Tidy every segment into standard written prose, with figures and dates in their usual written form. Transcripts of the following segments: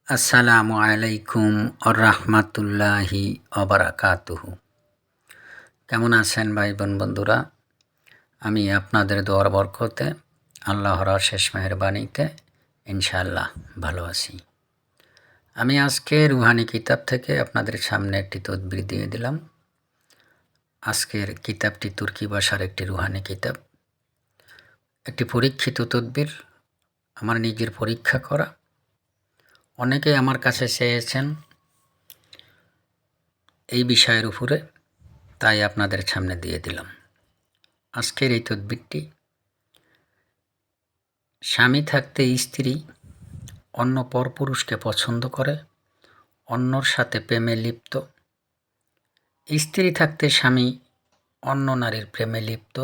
আসসালামু আলাইকুম আররাহমাতুল্লাহি অবারাকাতুহু। কেমন আছেন ভাই বোন বন্ধুরা? আমি আপনাদের দোয়ার বরকতে আল্লাহর অশেষ মেহেরবানিতে ইনশাআল্লাহ ভালো আছি। আমি আজকে রুহানি কিতাব থেকে আপনাদের সামনে একটি তদবির দিয়ে দিলাম। আজকের কিতাবটি তুর্কি ভাষার একটি রুহানি কিতাব, একটি পরীক্ষিত তদবির, আমার নিজের পরীক্ষা করা। অনেকে আমার কাছে চেয়েছেন এই বিষয়ের উপরে, তাই আপনাদের সামনে দিয়ে দিলাম। আজকের এই তদবিরটি, স্বামী থাকতে স্ত্রী অন্য পরপুরুষকে পছন্দ করে, অন্যর সাথে প্রেমে লিপ্ত। স্ত্রী থাকতে স্বামী অন্য নারীর প্রেমে লিপ্ত,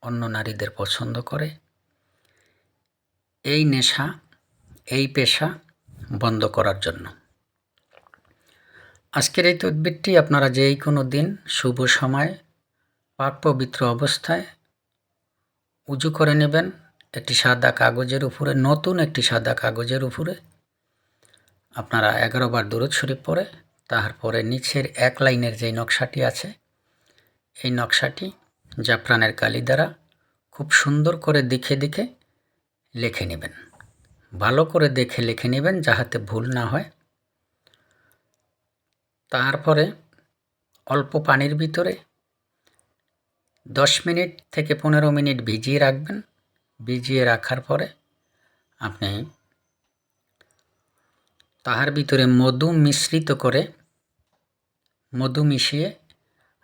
অন্য নারীদের পছন্দ করে। এই নেশা, এই পেশা বন্ধ করার জন্য আজকের এই তদবিরটি আপনারা যেই কোনো দিন শুভ সময় পাক পবিত্র অবস্থায় উজু করে নেবেন। একটি সাদা কাগজের উপরে, নতুন একটি সাদা কাগজের উপরে আপনারা 11 বার দুরূদ শরীফ পড়ে, তারপরে নিচের এক লাইনের যে নকশাটি আছে, এই নকশাটি জাফরানের কালি দ্বারা খুব সুন্দর করে দেখে দেখে লিখে নেবেন। ভালো করে দেখে লিখে নেবেন যাহাতে ভুল না হয়। তারপরে অল্প পানির ভিতরে 10 মিনিট থেকে 15 মিনিট ভিজিয়ে রাখবেন। ভিজিয়ে রাখার পরে আপনি তাহার ভিতরে মধু মিশ্রিত করে, মধু মিশিয়ে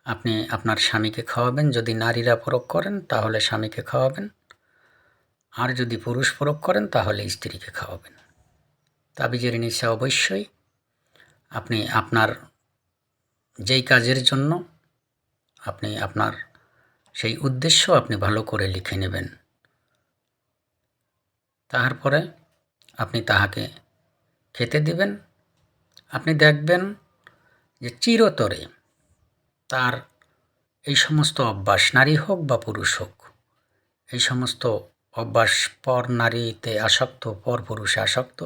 আপনি আপনার স্বামীকে খাওয়াবেন। যদি নারীরা প্রয়োগ করেন তাহলে স্বামীকে খাওয়াবেন, আর যদি পুরুষ প্রয়োগ করেন তাহলে স্ত্রীকে খাওয়াবেন। তাবিজের নিচে অবশ্যই আপনি আপনার যেই কাজের জন্য আপনি আপনার সেই উদ্দেশ্য আপনি ভালো করে লিখে নেবেন। তারপরে আপনি তাহাকে খেতে দিবেন। আপনি দেখবেন যে চিরতরে তার এই সমস্ত অভ্যাস, নারী হোক বা পুরুষ হোক, এই সমস্ত অভ্যাস, পর নারীতে আসক্ত, পর পুরুষে আসক্ত,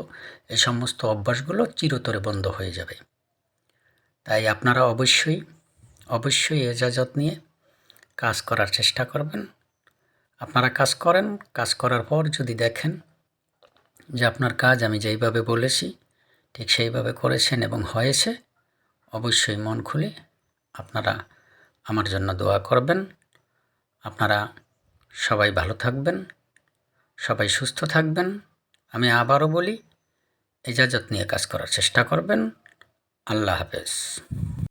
এই সমস্ত অভ্যাসগুলো চিরতরে বন্ধ হয়ে যাবে। তাই আপনারা অবশ্যই এজাজত নিয়ে কাজ করার চেষ্টা করবেন। আপনারা কাজ করেন, কাজ করার পর যদি দেখেন যে আপনার কাজ আমি যেইভাবে বলেছি ঠিক সেইভাবে করেছেন এবং হয়েছে, অবশ্যই মন খুলে আপনারা আমার জন্য দোয়া করবেন। আপনারা সবাই ভালো থাকবেন, সবাই সুস্থ থাকবেন। আমি আবারও বলি, এজাজত নিয়ে কাজ করার চেষ্টা করবেন। আল্লাহ হাফেজ।